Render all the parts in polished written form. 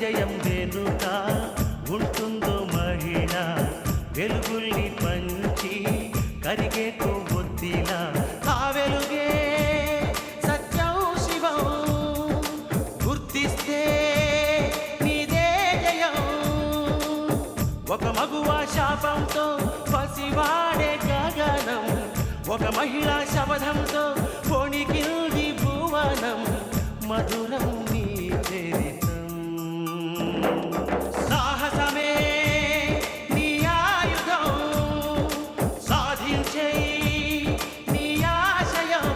విజయం వెనుక ఉంటుందో మహిళ వెలుగుల్ని పంచి కరిగే కొవ్వొత్తిలా ఆ వెలుగే సత్యం శివం గుర్తిస్తే నీదే జయం ఒక మగువ శాపంతో పసివాడే గగనం ఒక మహిళా శపథంతో పొణికిల్ది భువనం మధురం నీ చరితం సాహసమే నీ ఆయుధం సాధించే నీ ఆశయం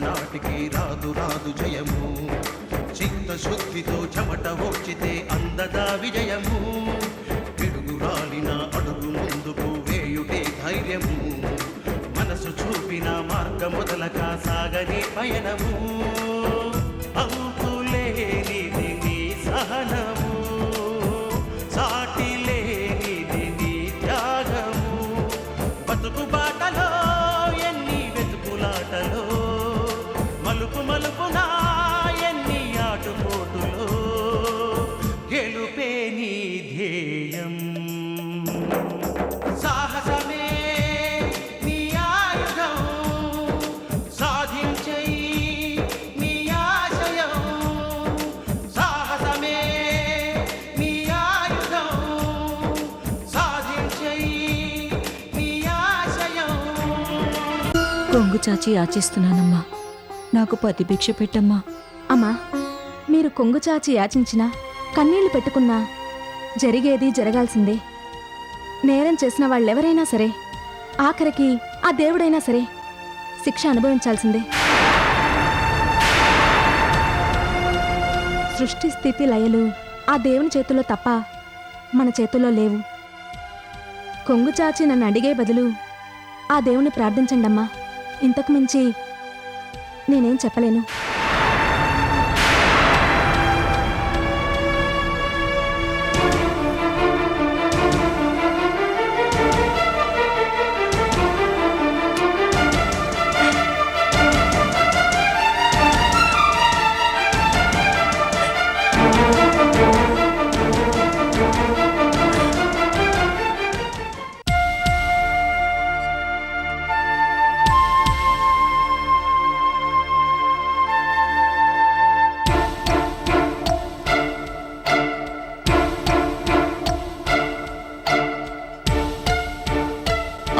నాటికి రాదు రాదు జయము చిత్తశుద్ధితో చెమట ఓచితే అందదా విజయము పిడుగు రాలిన అడుగు ముందుకు వేయుటే ధైర్యము మనసు చూపిన మార్గం మొదలక సాగని పయనము అంతులేనిది నీ సహనము సాటి లేనిది నీ త్యాగము బతుకు బాటలో ఎన్ని వెతుకులాటలో మలుపు మలుపునా ఎన్ని ఆటుపోటులో గెలుపే నీ ధ్యేయం సాహసమే నీ ఆయుధం సాధించే నీ ఆశయం సాహసమే నీ ఆయుధం సాధించే నీ ఆశయం కొంగు చాచి యాచిస్తున్నానమ్మా, నాకు పతి భిక్ష పెట్టమ్మా. అమ్మా, మీరు కొంగు చాచి యాచించినా కన్నీళ్లు పెట్టుకున్నా జరిగేది జరగాల్సిందే. నేరం చేసిన వాళ్ళెవరైనా సరే, ఆఖరికి ఆ దేవుడైనా సరే శిక్ష అనుభవించాల్సిందే. సృష్టి స్థితి లయలు ఆ దేవుని చేతుల్లో తప్ప మన చేతుల్లో లేవు. కొంగు చాచి నన్ను అడిగే బదులు ఆ దేవుని ప్రార్థించండమ్మా. ఇంతకు మించి నేనేం చెప్పలేను.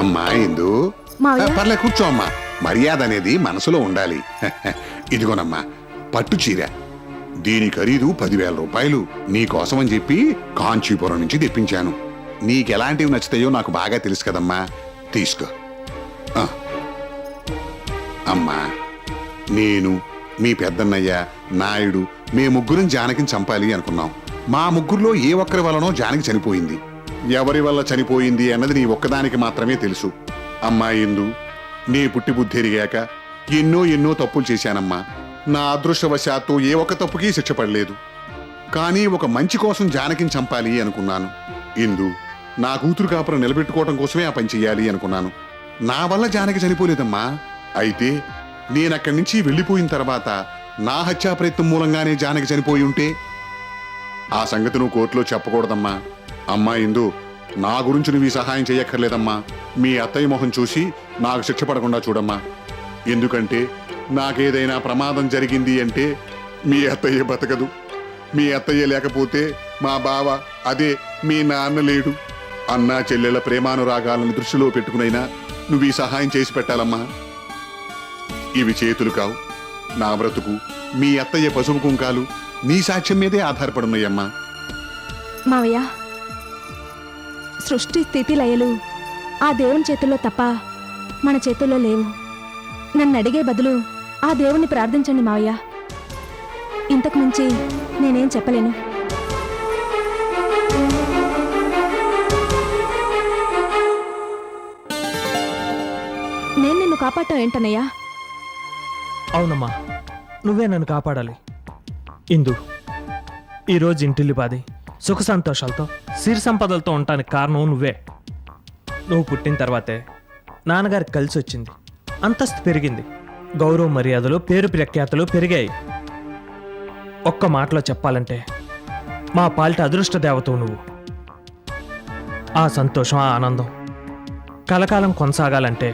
అమ్మా ఇందు పర్లే కూర్చో అమ్మా. మర్యాద అనేది మనసులో ఉండాలి. ఇదిగోనమ్మా పట్టు చీర, దీని ఖరీదు 10,000 రూపాయలు. నీకోసమని చెప్పి కాంచీపురం నుంచి తెప్పించాను. నీకెలాంటివి నచ్చుతాయో నాకు బాగా తెలుసు కదమ్మా, తీసుకో. అమ్మా, నేను మీ పెద్దన్నయ్య నాయుడు మే ముగ్గురం జానకిని చంపాలి అనుకున్నాం. మా ముగ్గురులో ఏ ఒక్కరి వల్లనో జానకి చనిపోయింది. ఎవరి వల్ల చనిపోయింది అన్నది నీ ఒక్కదానికి మాత్రమే తెలుసు. అమ్మా ఇందు, నీ పుట్టి బుద్ధి ఎరిగాక ఎన్నో తప్పులు చేశానమ్మా. నా అదృష్టవశాత్తు ఏ ఒక్క తప్పుకి శిక్ష పడలేదు. కానీ ఒక మంచి కోసం జానకిని చంపాలి అనుకున్నాను. ఇందు, నా కూతురు కాపురం నిలబెట్టుకోవడం కోసమే ఆ పని చెయ్యాలి అనుకున్నాను. నా వల్ల జానకి చనిపోలేదమ్మా. అయితే నేనక్కడి నుంచి వెళ్ళిపోయిన తర్వాత నా హత్యా ప్రయత్నం మూలంగానే జానకి చనిపోయి ఉంటే ఆ సంగతి నువ్వు కోర్టులో చెప్పకూడదమ్మా. అమ్మా ఇందు, నా గురించి నువ్వు ఈ సహాయం చేయక్కర్లేదమ్మా. మీ అత్తయ్య మొహం చూసి నాకు శిక్ష పడకుండా చూడమ్మా. ఎందుకంటే నాకేదైనా ప్రమాదం జరిగింది అంటే మీ అత్తయ్య బతకదు. మీ అత్తయ్య లేకపోతే మా బావ, అదే మీ నాన్న లేడు. అన్నా చెల్లెళ్ళ ప్రేమానురాగాలను దృష్టిలో పెట్టుకునైనా నువ్వు ఈ సహాయం చేసి పెట్టాలమ్మా. ఇవి చేతులు కావు. నా బ్రతుకు, మీ అత్తయ్య పసుపు కుంకాలు నీ సాక్ష్యం మీదే ఆధారపడున్నాయమ్మా. మావయ్య, సృష్టి స్థితి లయలు ఆ దేవుని చేతుల్లో తప్ప మన చేతుల్లో లేవు. నన్ను అడిగే బదులు ఆ దేవుని ప్రార్థించండి మావయ్య. ఇంతకు మించి నేనేం చెప్పలేను. నేను నిన్ను కాపాడటం ఏంటన్నయ్యా? అవునమ్మా, నువ్వే నన్ను కాపాడాలి. ఇందు, ఈరోజు ఇంటిల్లిపాది సుఖ సంతోషాలతో సిరి సంపదలతో ఉండటానికి కారణం నువ్వే. నువ్వు పుట్టిన తర్వాతే నాన్నగారికి కలిసి వచ్చింది, అంతస్తు పెరిగింది, గౌరవ మర్యాదలు పేరు ప్రఖ్యాతలు పెరిగాయి. ఒక్క మాటలో చెప్పాలంటే మా పాలిట అదృష్ట దేవతవు నువ్వు. ఆ సంతోషం, ఆ ఆనందం కలకాలం కొనసాగాలంటే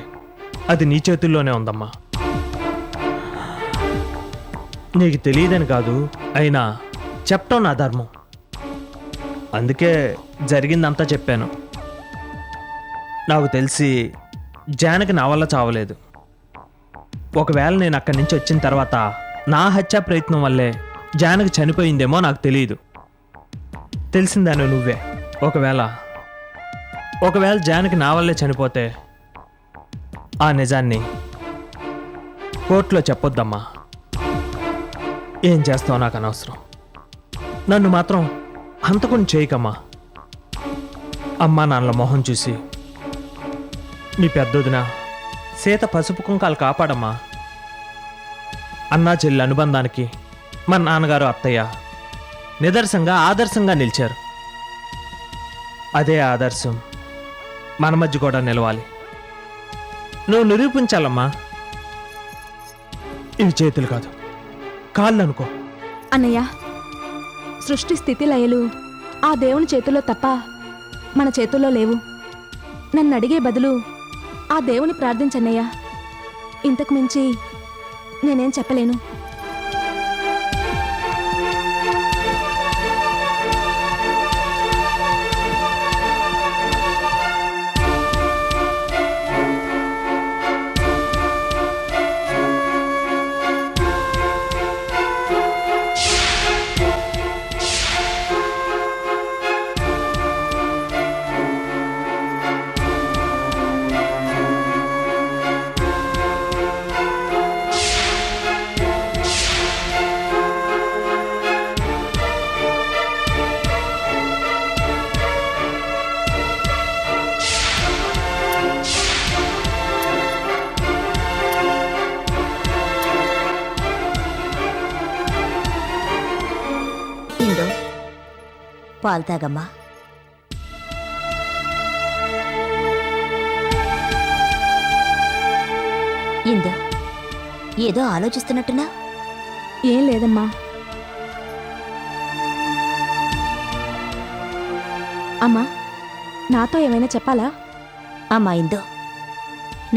అది నీ చేతుల్లోనే ఉందమ్మా. నీకు తెలియదని కాదు, అయినా చెప్పటం నా ధర్మం. అందుకే జరిగిందంతా చెప్పాను. నాకు తెలిసి జానకి నా వల్ల చావలేదు. ఒకవేళ నేను అక్కడి నుంచి వచ్చిన తర్వాత నా హత్యా ప్రయత్నం వల్లే జానకి చనిపోయిందేమో నాకు తెలియదు. తెలిసిందాను నువ్వే. ఒకవేళ జానకి నా వల్లే చనిపోతే ఆ నిజాన్ని కోర్టులో చెప్పొద్దమ్మా. ఏం చేస్తావు నాకు అనవసరం. నన్ను మాత్రం హంతకుని చేయకమ్మా. అమ్మా నాన్నల మొహం చూసి నీ పెద్దొదిన సీత పసుపు కుంకాలు కాపాడమ్మా. అన్నా చెల్లి అనుబంధానికి మా నాన్నగారు అత్తయ్య నిదర్శంగా ఆదర్శంగా నిలిచారు. అదే ఆదర్శం మన మధ్య కూడా నిలవాలి. నువ్వు నిరూపించాలమ్మా. ఇవి చేతులు కాదు, కాళ్ళు అనుకో. అన్నయ్య, సృష్టి స్థితి లయలు ఆ దేవుని చేతుల్లో తప్ప మన చేతుల్లో లేవు. నన్ను అడిగే బదులు ఆ దేవుని ప్రార్థించన్నయ్యా. ఇంతకు మించి నేనేం చెప్పలేను. పాలు తాగమ్మా. ఇందు, ఏదో ఆలోచిస్తున్నట్టున్నా? ఏం లేదమ్మా. అమ్మా, నాతో ఏమైనా చెప్పాలా? అమ్మా ఇందు,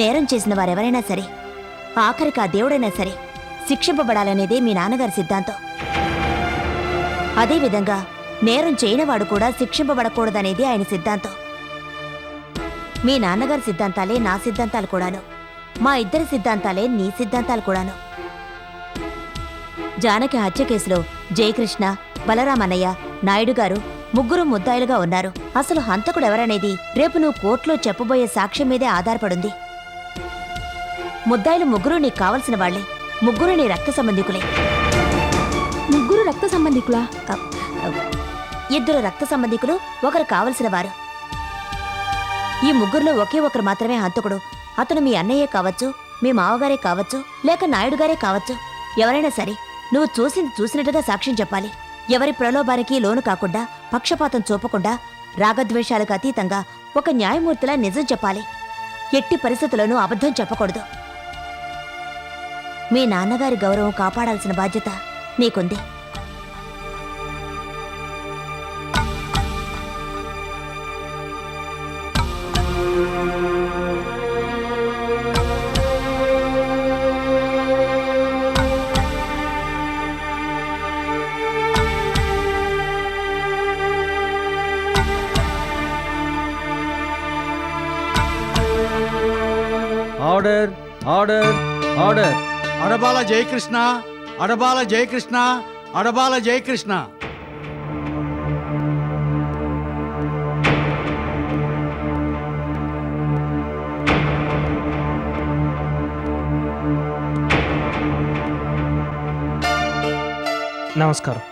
నేరం చేసిన వారెవరైనా సరే, ఆఖరికి ఆ దేవుడైనా సరే శిక్షింపబడాలనేదే మీ నాన్నగారి సిద్ధాంతం. అదేవిధంగా నేరం చేయనివాడు కూడా శిక్షింపబడకూడదనేది ఆయన సిద్ధాంతం. మీ నాన్నగారి సిద్ధాంతాలే నా సిద్ధాంతాలు కూడాను, మా ఇద్దరి సిద్ధాంతాలే నీ సిద్ధాంతాలు కూడాను. జానకి హత్య కేసులో జయకృష్ణ, బలరామన్నయ్య, నాయుడు గారు ముగ్గురు ముద్దాయిలుగా ఉన్నారు. అసలు హంతకుడెవరనేది రేపు నువ్వు కోర్టులో చెప్పబోయే సాక్ష్యం మీదే ఆధారపడుంది. ముద్దాయిలు ముగ్గురు నీకు కావలసిన వాళ్లే, ముగ్గురు నీ రక్త సంబంధికులే. ముగ్గురు రక్త సంబంధికులా? ఇద్దరు రక్త సంబంధికులు, ఒకరు కావలసిన వారు. ఈ ముగ్గురులో ఒకే ఒకరు మాత్రమే హంతకుడు. అతను మీ అన్నయ్యే కావచ్చు, మీ మావగారే కావచ్చు, లేక నాయుడు గారే కావచ్చు. ఎవరైనా సరే నువ్వు చూసింది చూసినట్టుగా సాక్ష్యం చెప్పాలి. ఎవరి ప్రలోభానికి లోను కాకుండా, పక్షపాతం చూపకుండా, రాగద్వేషాలకు అతీతంగా ఒక న్యాయమూర్తిలా నిజం చెప్పాలి. ఎట్టి పరిస్థితుల్లోనూ అబద్ధం చెప్పకూడదు. మీ నాన్నగారి గౌరవం కాపాడాల్సిన బాధ్యత నీకుంది. Order order order. Adabala Jayakrishna, Adabala Jayakrishna, Adabala Jayakrishna. నమస్కారం.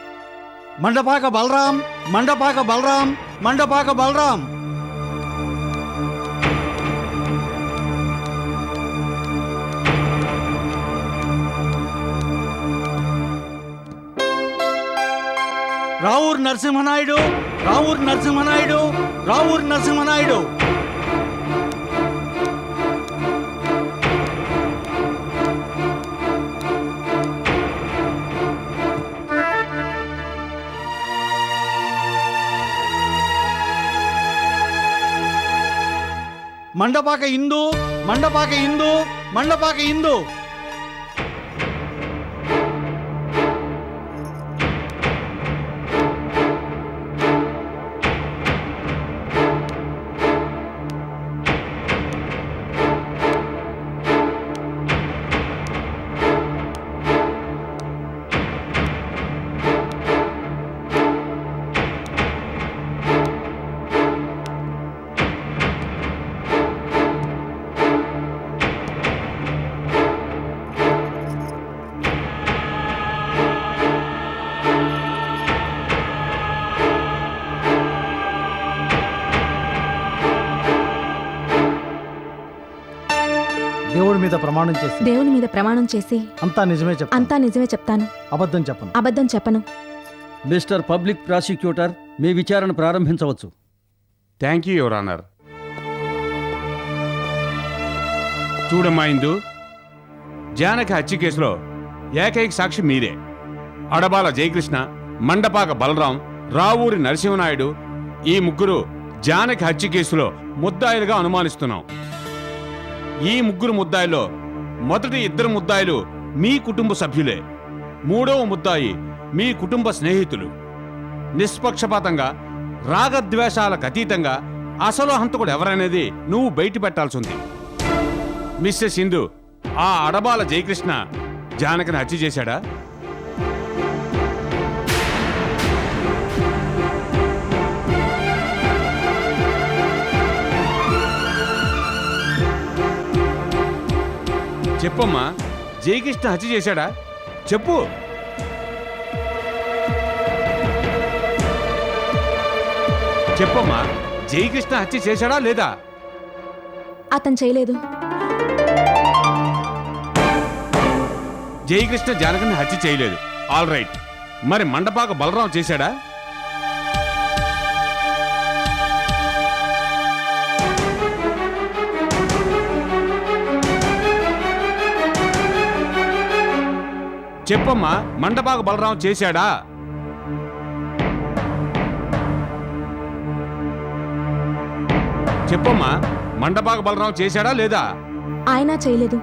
మండపాక బలరాం, మండపాక బలరాం, మండపాక బలరాం. రావూరు నరసింహనాయుడు, రావూరు నరసింహనాయుడు, రావూరు నరసింహనాయుడు. మండపాక ఇందు, మండపాక ఇందు, మండపాక ఇందు. దేవుడి మీద ప్రమాణం చేసి దేవుని మీద ప్రమాణం చేసి అంతా నిజమే చెప్పు, అంతా నిజమే చెప్తాను, అబద్ధం చెప్పను. అబద్ధం చెప్పను. మిస్టర్ పబ్లిక్ ప్రాసిక్యూటర్, మీ విచారణ ప్రారంభించవచ్చు. Thank you your honour. చూడమ్మా ఇందు, జానకి హత్య కేసులో ఏకైక సాక్షి మీరే. అడబాల జయకృష్ణ, మండపాక బలరాం, రావూరి నరసింహనాయుడు ఈ ముగ్గురు జానకి హత్య కేసులో ముద్దాయిలుగా అనుమానిస్తున్నాం. ఈ ముగ్గురు ముద్దాయిలో మొదటి ఇద్దరు ముద్దాయిలు మీ కుటుంబ సభ్యులే. మూడవ ముద్దాయి మీ కుటుంబ స్నేహితులు. నిష్పక్షపాతంగా, రాగద్వేషాలకు అతీతంగా అసలు హంతకుడు ఎవరనేది నువ్వు బయట పెట్టాల్సి ఉంది. మిస్సెస్ సింధు, ఆ అడబాల జయకృష్ణ జానకిని హత్య చేశాడా? చెప్పమ్మా, జయకృష్ణ హత్య చేశాడా? చెప్పు. చెప్పమ్మా, జయకృష్ణ హత్య చేశాడా లేదా? అతను చేయలేదు. జయకృష్ణ జానకిని హత్య చేయలేదు. All right. మరి మండపాక బలరాం చేశాడా? చెప్పమ్మా, మండపాక బలరాం చేశాడా? చెప్పమ్మా, మండపాక బలరాం చేశాడా లేదా? ఆయన చేయలేదు.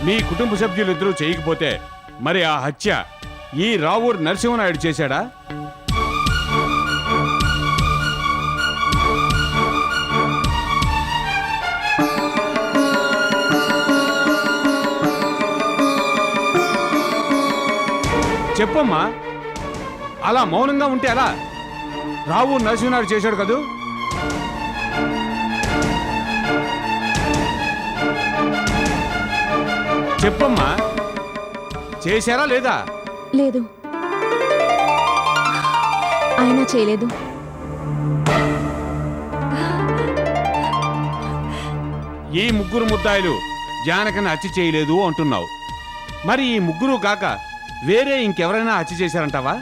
మీ కుటుంబ సభ్యులిద్దరూ చేయకపోతే మరి ఆ హత్య ఈ రావూరు నరసింహనాయుడు చేశాడా? చెప్పమ్మా, అలా మౌనంగా ఉంటే ఎలా? రావూరు నరసింహనాయుడు చేశాడు కదూ? చెప్పమ్మా, చేశారా లేదా? లేదు, ఆయన చేయలేదు. ఈ ముగ్గురు ముద్దాయిలు జానకిని హత్య చేయలేదు అంటున్నావు. మరి ఈ ముగ్గురు కాక వేరే ఇంకెవరైనా హత్య చేశారంటావా?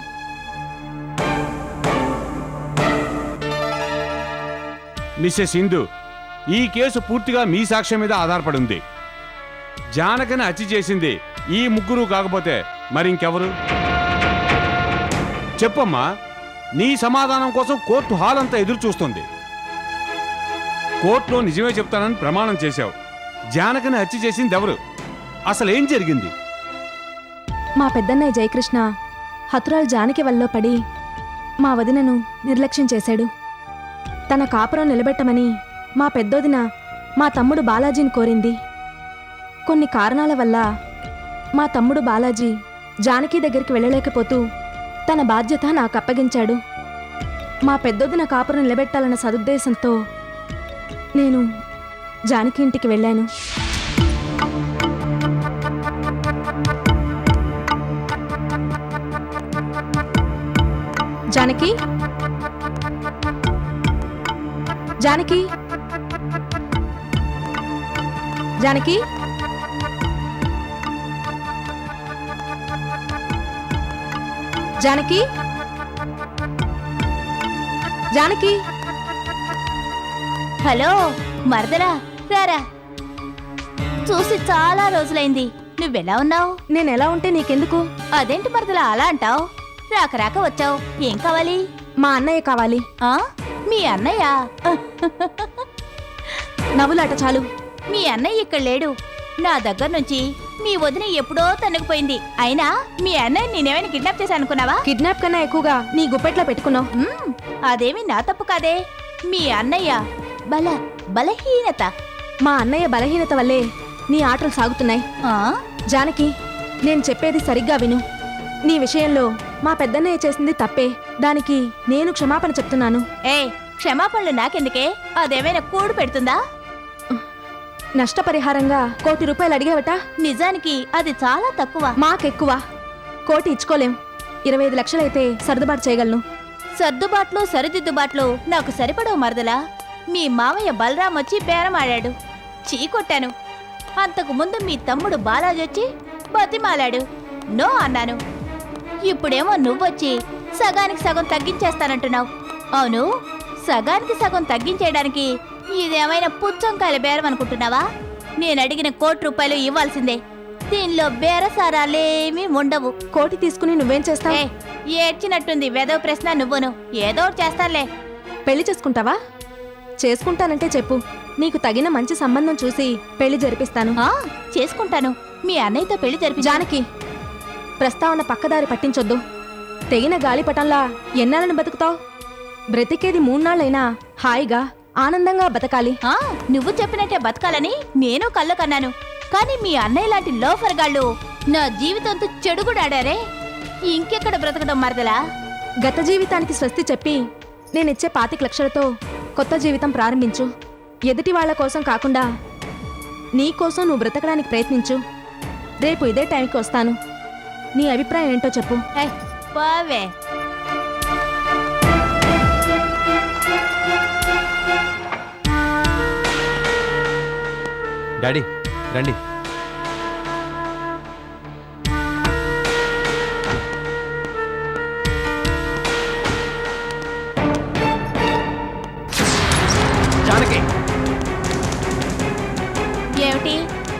మిస్సెస్ సింధు, ఈ కేసు పూర్తిగా మీ సాక్ష్యం మీద ఆధారపడి ఉంది. జానకిని హత్య చేసింది ఈ ముగ్గురు కాకపోతే మరి ఇంకెవరు? చెప్పమ్మా, నీ సమాధానం కోసం కోర్టు హాల్ అంతా ఎదురు చూస్తుంది. కోర్టులో నిజమే చెప్తానని ప్రమాణం చేశావు. జానకిని హత్య చేసింది ఎవరు? అసలు ఏం జరిగింది? మా పెద్దన్నయ్య జయకృష్ణ హతురాలు జానకి వల్ల పడి మా వదినను నిర్లక్ష్యం చేశాడు. తన కాపురం నిలబెట్టమని మా పెద్దోదిన మా తమ్ముడు బాలాజీని కోరింది. కొన్ని కారణాల వల్ల మా తమ్ముడు బాలాజీ జానకి దగ్గరికి వెళ్ళలేకపోతూ తన బాధ్యత నాకు అప్పగించాడు. మా పెద్దోదిన కాపురం నిలబెట్టాలన్న సదుద్దేశంతో నేను జానకి ఇంటికి వెళ్ళాను. జానకి, జానకి, జానకి, జానకి జానకి హలో మరదలా రారా చూసి చాలా రోజులైంది నువ్వెలా ఉన్నావు నేను ఎలా ఉంటే నీకెందుకు? అదేంటి మరదలా అలా అంటావు రాక రాక వచ్చావు ఏం కావాలి మా అన్నయ్య కావాలి. ఆ మీ అన్నయ్య నవ్వులాట చాలు. మీ అన్నయ్య ఇక్కడ లేడు నా దగ్గర నుంచి మీ వదిన ఎప్పుడో తన్నుకుపోయింది అయినా మీ అన్నయ్య నేనేమైనా కిడ్నాప్ చేశాను అనుకున్నావా కిడ్నాప్ కన్నా ఎక్కువగా నీ గుప్పెట్లో పెట్టుకున్నావు. అదేమి నా తప్పు కాదే మీ అన్నయ్య బలహీనత మా అన్నయ్య బలహీనత వల్లే నీ ఆటలు సాగుతున్నాయి. ఆ జానకి నేను చెప్పేది సరిగ్గా విను. నీ విషయంలో మా పెద్దన్నయ్య చేసింది తప్పే. దానికి నేను క్షమాపణ చెప్తున్నాను. ఏ క్షమాపణలు నాకెందుకే అదేమైనా కూడు పెడుతుందా నష్టపరిహారంగా 1 కోటి రూపాయలు అడిగావట. నిజానికి అది చాలా తక్కువ మాకెక్కువ. 1 కోటి ఇచ్చుకోలేం. 25 లక్షలైతే సర్దుబాటు చేయగలను. సర్దుబాట్లు సరిదిద్దుబాట్లు నాకు సరిపడవు మరదలా మీ మామయ్య బలరాం వచ్చి బేరమాడాడు చీకొట్టాను అంతకు ముందు మీ తమ్ముడు బాలాజీ వచ్చి బతిమాలాడు నో అన్నాను ఇప్పుడేమో నువ్వొచ్చి సగానికి సగం తగ్గించేస్తానంటున్నావు అవును సగానికి సగం తగ్గించేయడానికి ఇదేమైనా పుచ్చంకాయల బేరం అనుకుంటున్నావా నేను అడిగిన 1 కోటి రూపాయలు ఇవ్వాల్సిందే దీనిలో బేరసారాలేమీ ఉండవు. 1 కోటి తీసుకుని నువ్వేం చేస్తావు? ఏడ్చినట్టుంది వెదవ ప్రశ్న నువ్వును ఏదో ఒకటి చేస్తానులే. పెళ్లి చేసుకుంటావా? చేసుకుంటానంటే చెప్పు. నీకు తగిన మంచి సంబంధం చూసి పెళ్లి జరిపిస్తాను. చేసుకుంటాను. మీ అన్నయ్యతో పెళ్లి జరిపి. జానకి ప్రస్తావన పక్కదారి పట్టించొద్దు. తెగిన గాలిపటంలా ఎన్నాళ్ళని బతుకుతావు? బ్రతికేది 3 నాళ్ళైనా హాయిగా ఆనందంగా బతకాలి. నువ్వు చెప్పినట్టే బతకాలని నేను కళ్ళు కన్నాను కానీ మీ అన్నయ్య లాంటి లోఫర్ గాళ్ళు నా జీవితంతో చెడుగుడాడారే ఇంకెక్కడ బ్రతకడం మరదలా గత జీవితానికి స్వస్తి చెప్పి నేనిచ్చే 25 లక్షలతో కొత్త జీవితం ప్రారంభించు. ఎదుటి వాళ్ల కోసం కాకుండా నీ కోసం నువ్వు బ్రతకడానికి ప్రయత్నించు. రేపు ఇదే టైంకి వస్తాను. నీ అభిప్రాయం ఏంటో చెప్పు. పావే డాడీ రండి. జానకి ఏమిటి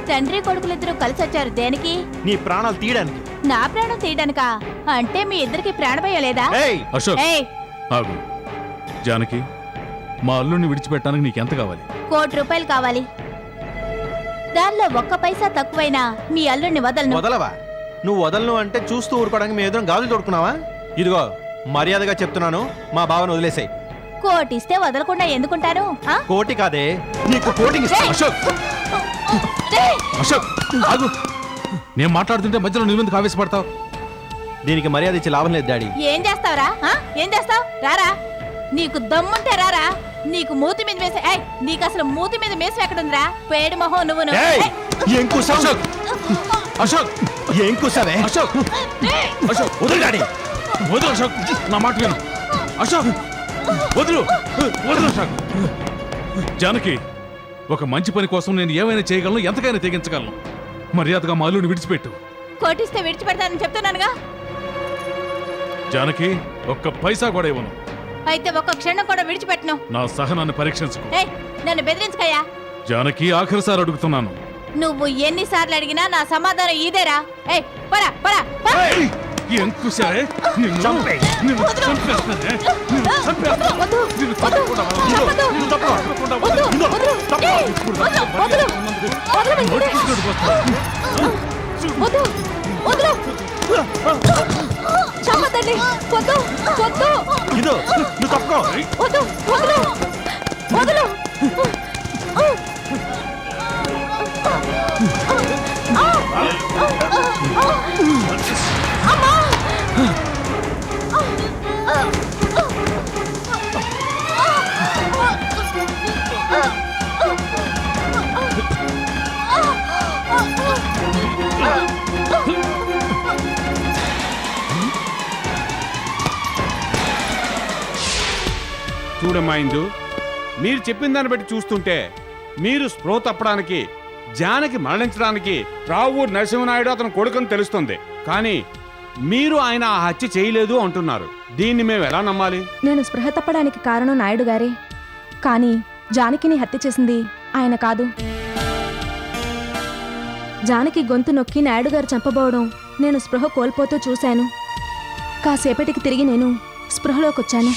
తండ్రి కొడుకులిద్దరూ కలిసి వచ్చారు దేనికి? నీ ప్రాణాలు తీయడానికి. నా ప్రాణం తీయడానికా? అంటే మీ ఇద్దరికి ప్రాణభయం లేదా? అశోక్ ఏయ్ ఆగు. జానకి మా అల్లుడిని విడిచిపెట్టడానికి నీకెంత కావాలి? 1 కోటి రూపాయలు కావాలి. దానిలో 1 పైసా తక్కువైనా మీ అల్లుడిని వదలను. వదలవా? నువ్వు వదలను అంటే చూస్తూ ఊరుకోవడానికి మేము ఎదురు గాజులు తొడుకున్నావా? ఇదిగో మర్యాదగా చెప్తున్నాను, మా బావను వదిలేసాయి. 1 కోటి ఇస్తే వదలకుండా ఎందుకుంటాను? కోటి కాదే నీకు కోటింగ్ ఇస్తా. అశోక్ అశోక్ ఆగు. నేను మాట్లాడుతుంటే మధ్యలో నువ్వెందుకు ఆవేశపడతావు? దీనికి మర్యాద ఇచ్చి లాభం లేదు డాడీ. ఏం చేస్తావురా? ఏం చేస్తావు? రారా నీకు దమ్ముంటే రారా. నీకు మూతి మీద మేస నీకు అసలు మూతి మీద మేసం ఎక్కడుందిరా? పేడు మొహం నువ్వును. ఏం కూసావు? అశోక్ అశోక్ ఏం కూసావే? అశోక్ అశోక్ వదులు డాడీ, వదులు అశోక్, నా మాట విను. అశోక్ వదులు, వదులు అశోక్. జానకి ఒక మంచి పని కోసం నేను ఏమైనా చేయగలను, ఎంతకైనా తెగించగలను. మర్యాదగా మా అల్లుడిని విడిచిపెట్టు. కోటిస్తే విడిచిపెడతానని చెప్తున్నానుగా. జానకి 1 పైసా కూడా ఇవ్వను. అయితే 1 క్షణం కూడా విడిచిపెట్టను. నా సహనాన్ని పరీక్షించుకో. నన్ను బెదిరించుకయ్యా. జానకి ఆఖరిసారి అడుగుతున్నాను. నువ్వు ఎన్నిసార్లు అడిగినా నా సమాధానం ఇదేరా. పరా పరా ఎంకుశారే నిన్ను చంపే, నిన్ను చంపేస్తానే, నిన్ను చంపేస్తాను. చంపదండి. వద్దు వద్దు ఇదో నువ్వు తప్పుకో. వద్దు వద్దు వద్దు. చూడమ్మా ఇందు, మీరు చెప్పిన దాన్ని బట్టి చూస్తుంటే మీరు స్పృహ తప్పడానికి, జానకి మరణించడానికి రావూరు నరసింహనాయుడు అతను కొడుకుని తెలుస్తుంది. కానీ మీరు ఆయన ఆ హత్య చేయలేదు అంటున్నారు. దీన్ని మేము ఎలా నమ్మాలి? నేను స్పృహ తప్పడానికి కారణం నాయుడు గారే, కానీ జానకిని హత్య చేసింది ఆయన కాదు. జానకి గొంతు నొక్కి నాయుడు గారు చంపబోవడం నేను స్పృహ కోల్పోతూ చూశాను. కాసేపటికి తిరిగి నేను స్పృహలోకొచ్చాను.